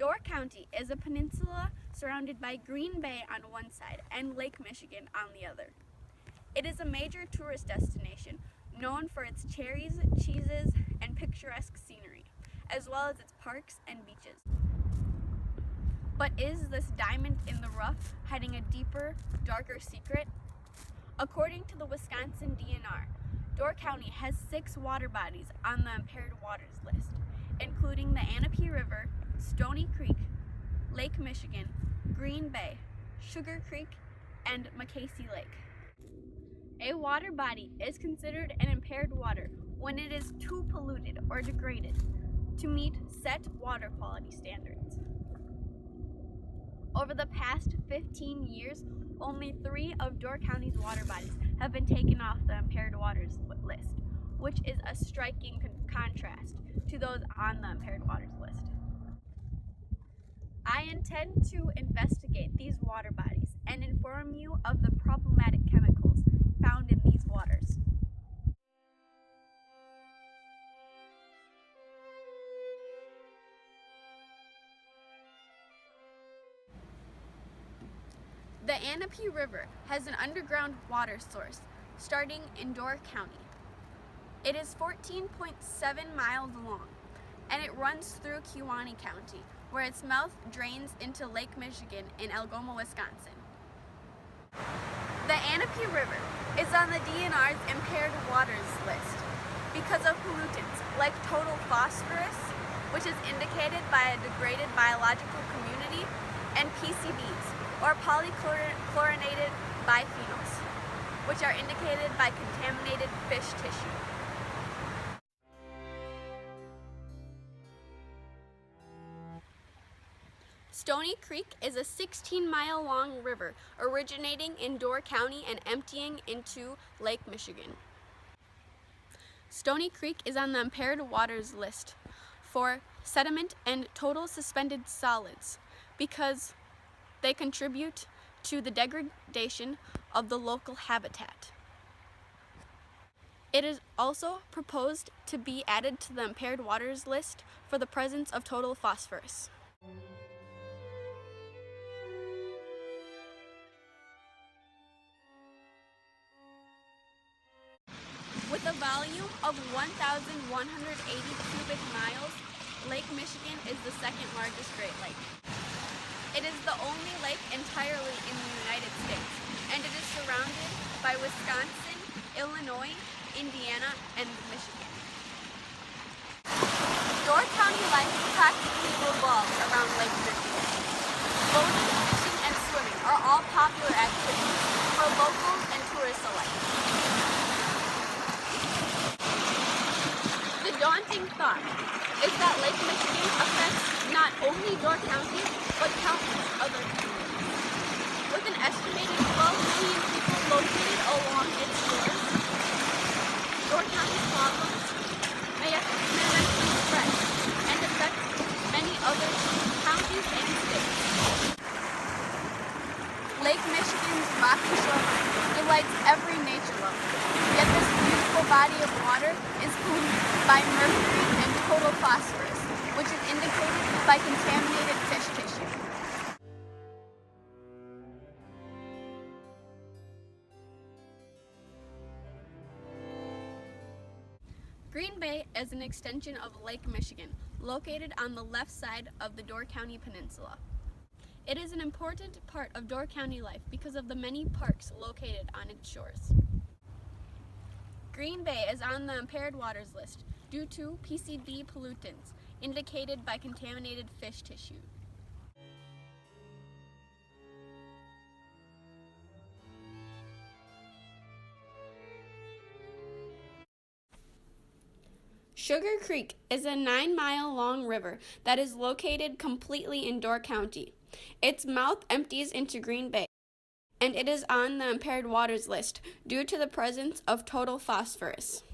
Door County is a peninsula surrounded by Green Bay on one side and Lake Michigan on the other. It is a major tourist destination known for its cherries, cheeses, and picturesque scenery, as well as its parks and beaches. But is this diamond in the rough hiding a deeper, darker secret? According to the Wisconsin DNR, Door County has 6 water bodies on the impaired waters list, including the Anape River, Stony Creek, Lake Michigan, Green Bay, Sugar Creek, and McCasey Lake. A water body is considered an impaired water when it is too polluted or degraded to meet set water quality standards. Over the past 15 years, only 3 of Door County's water bodies have been taken off the impaired waters list, which is a striking contrast to those on the impaired waters list. I intend to investigate these water bodies and inform you of the problematic chemicals found in these waters. The Anape River has an underground water source starting in Door County. It is 14.7 miles long, and it runs through Kewaunee County, where its mouth drains into Lake Michigan in Algoma, Wisconsin. The Anape River is on the DNR's impaired waters list because of pollutants like total phosphorus, which is indicated by a degraded biological community, and PCBs, or polychlorinated biphenyls, which are indicated by contaminated fish tissue. Stony Creek is a 16-mile-long river originating in Door County and emptying into Lake Michigan. Stony Creek is on the impaired waters list for sediment and total suspended solids because they contribute to the degradation of the local habitat. It is also proposed to be added to the impaired waters list for the presence of total phosphorus. With a volume of 1,180 cubic miles, Lake Michigan is the second largest Great Lake. It is the only lake entirely in the United States, and it is surrounded by Wisconsin, Illinois, Indiana, and Michigan. Door County life practically revolves around Lake Michigan. Boating, fishing, and swimming are all popular activities for locals and tourists alike. The daunting thought is that Lake Michigan affects not only Door County, but countless other communities. With an estimated 12 million people located along its shores, Door County's problems may eventually spread and affect many other counties and states. Lake Michigan's rocky shoreline delights every nature lover, yet this beautiful body of water is polluted by mercury and total phosphorus, which is indicated by contaminated fish tissue. Green Bay is an extension of Lake Michigan, located on the left side of the Door County Peninsula. It is an important part of Door County life because of the many parks located on its shores. Green Bay is on the impaired waters list due to PCB pollutants indicated by contaminated fish tissue. Sugar Creek is a 9-mile-long river that is located completely in Door County. Its mouth empties into Green Bay, and it is on the impaired waters list due to the presence of total phosphorus.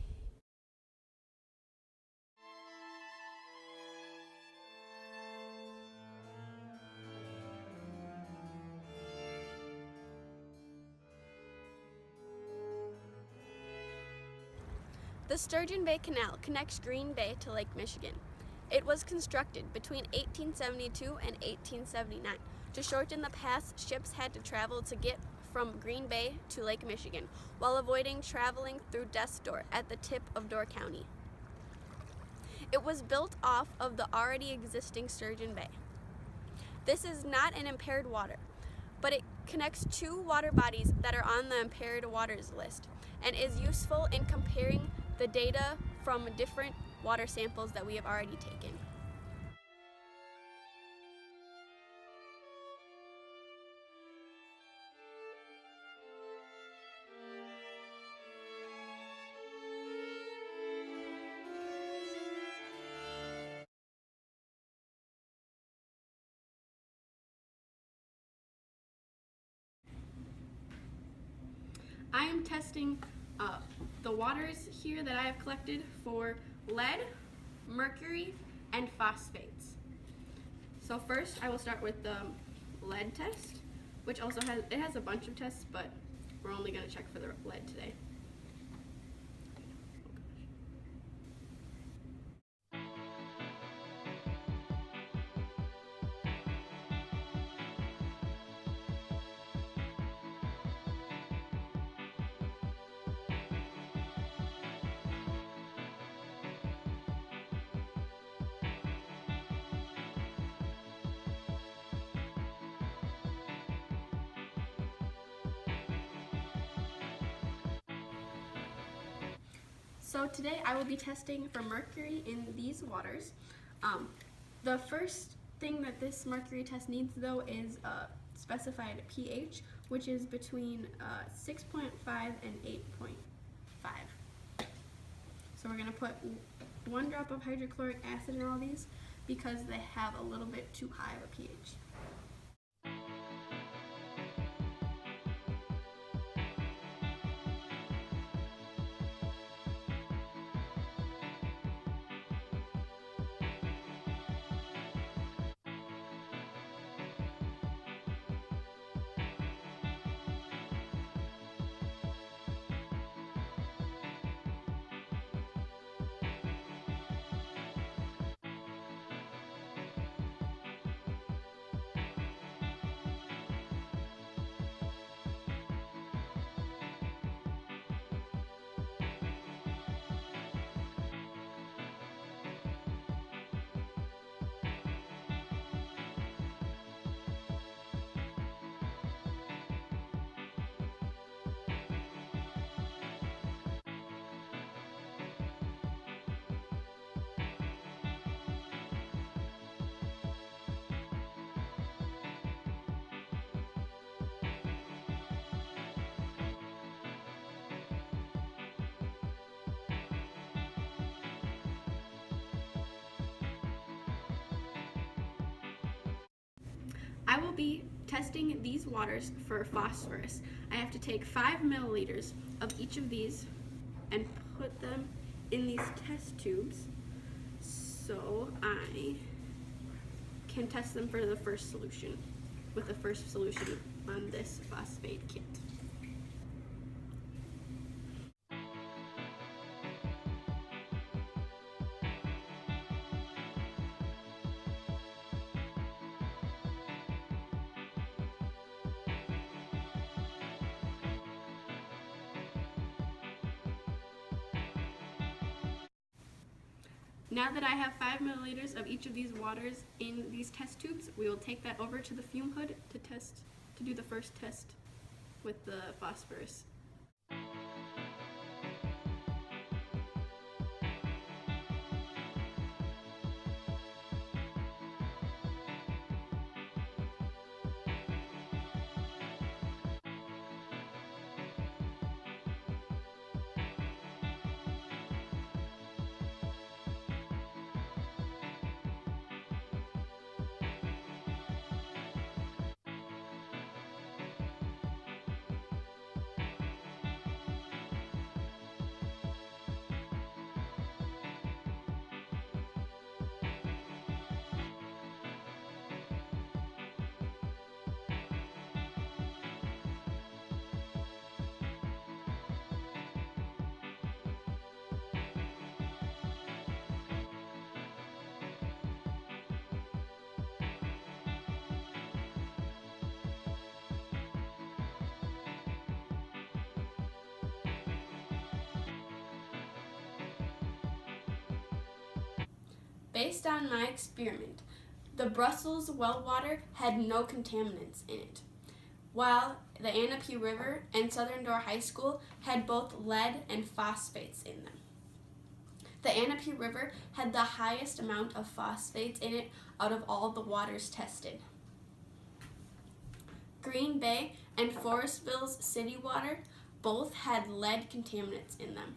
The Sturgeon Bay Canal connects Green Bay to Lake Michigan. It was constructed between 1872 and 1879. To shorten the paths ships had to travel to get from Green Bay to Lake Michigan, while avoiding traveling through Death's Door at the tip of Door County. It was built off of the already existing Sturgeon Bay. This is not an impaired water, but it connects two water bodies that are on the impaired waters list and is useful in comparing the data from different water samples that we have already taken. I am testing the waters here that I have collected for lead, mercury, and phosphates. So first I will start with the lead test, which also has a bunch of tests, but we're only going to check for the lead today. So today I will be testing for mercury in these waters. The first thing that this mercury test needs though is a specified pH, which is between 6.5 and 8.5. So we're going to put 1 drop of hydrochloric acid in all these because they have a little bit too high of a pH. I will be testing these waters for phosphorus. I have to take 5 milliliters of each of these and put them in these test tubes so I can test them for the first solution with the first solution on this phosphate kit. Now that I have 5 milliliters of each of these waters in these test tubes, we will take that over to the fume hood to do the first test with the phosphorus. Based on my experiment, the Brussels well water had no contaminants in it, while the Anape River and Southern Door High School had both lead and phosphates in them. The Anape River had the highest amount of phosphates in it out of all the waters tested. Green Bay and Forestville's city water both had lead contaminants in them,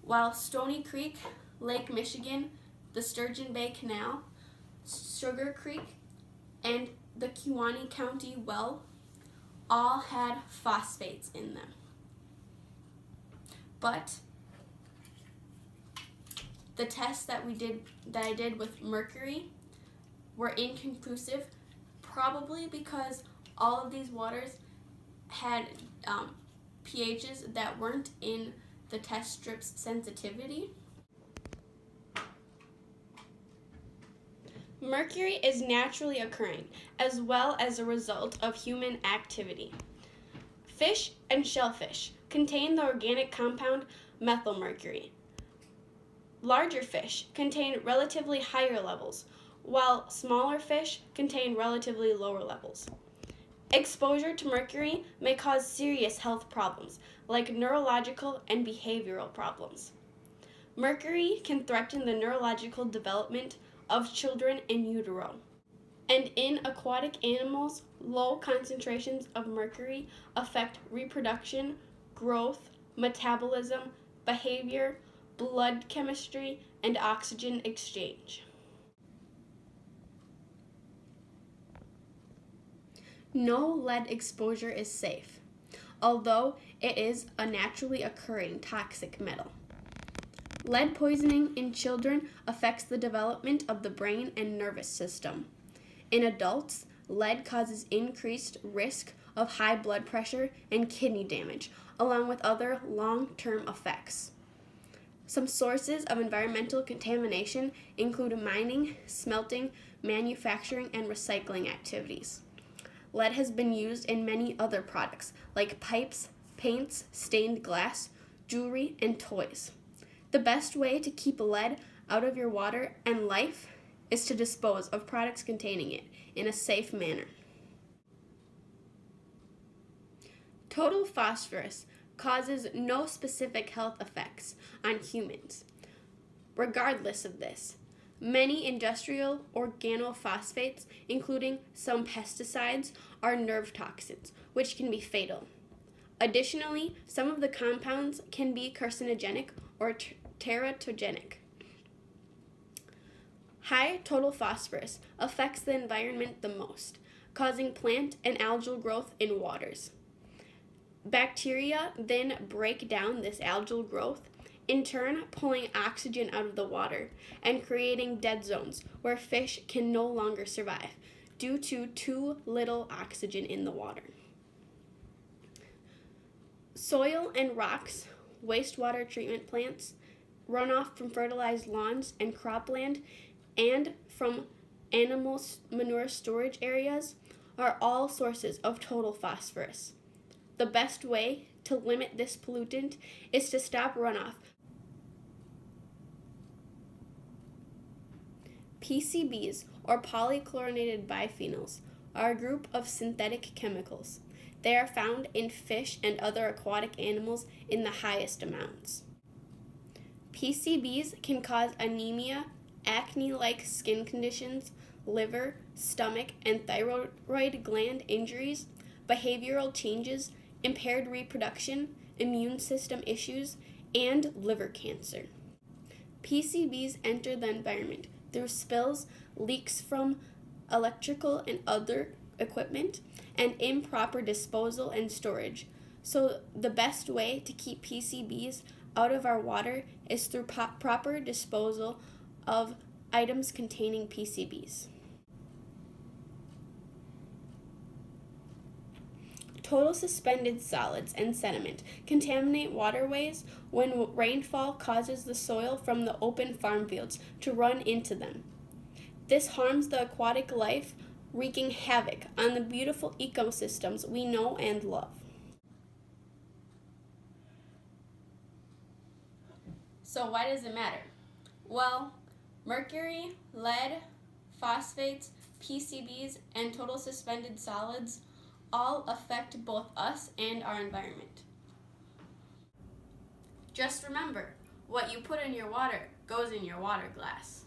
while Stony Creek, Lake Michigan, the Sturgeon Bay Canal, Sugar Creek, and the Kewaunee County well all had phosphates in them. But the tests that I did with mercury were inconclusive, probably because all of these waters had pHs that weren't in the test strip's sensitivity. Mercury is naturally occurring, as well as a result of human activity. Fish and shellfish contain the organic compound methylmercury. Larger fish contain relatively higher levels, while smaller fish contain relatively lower levels. Exposure to mercury may cause serious health problems, like neurological and behavioral problems. Mercury can threaten the neurological development of children in utero. And in aquatic animals, low concentrations of mercury affect reproduction, growth, metabolism, behavior, blood chemistry, and oxygen exchange. No lead exposure is safe, although it is a naturally occurring toxic metal. Lead poisoning in children affects the development of the brain and nervous system. In adults, lead causes increased risk of high blood pressure and kidney damage, along with other long-term effects. Some sources of environmental contamination include mining, smelting, manufacturing, and recycling activities. Lead has been used in many other products, like pipes, paints, stained glass, jewelry, and toys. The best way to keep lead out of your water and life is to dispose of products containing it in a safe manner. Total phosphorus causes no specific health effects on humans. Regardless of this, many industrial organophosphates, including some pesticides, are nerve toxins, which can be fatal. Additionally, some of the compounds can be carcinogenic or teratogenic. High total phosphorus affects the environment the most, causing plant and algal growth in waters. Bacteria then break down this algal growth, in turn pulling oxygen out of the water and creating dead zones where fish can no longer survive due to too little oxygen in the water. Soil and rocks, wastewater treatment plants, runoff from fertilized lawns and cropland, and from animal manure storage areas are all sources of total phosphorus. The best way to limit this pollutant is to stop runoff. PCBs, or polychlorinated biphenyls, are a group of synthetic chemicals. They are found in fish and other aquatic animals in the highest amounts. PCBs can cause anemia, acne-like skin conditions, liver, stomach, and thyroid gland injuries, behavioral changes, impaired reproduction, immune system issues, and liver cancer. PCBs enter the environment through spills, leaks from electrical and other equipment, and improper disposal and storage. So the best way to keep PCBs out of our water is through proper disposal of items containing PCBs. Total suspended solids and sediment contaminate waterways when rainfall causes the soil from the open farm fields to run into them. This harms the aquatic life, wreaking havoc on the beautiful ecosystems we know and love. So why does it matter? Well, Mercury, lead, phosphates, PCBs, and total suspended solids all affect both us and our environment. Just remember, what you put in your water goes in your water glass.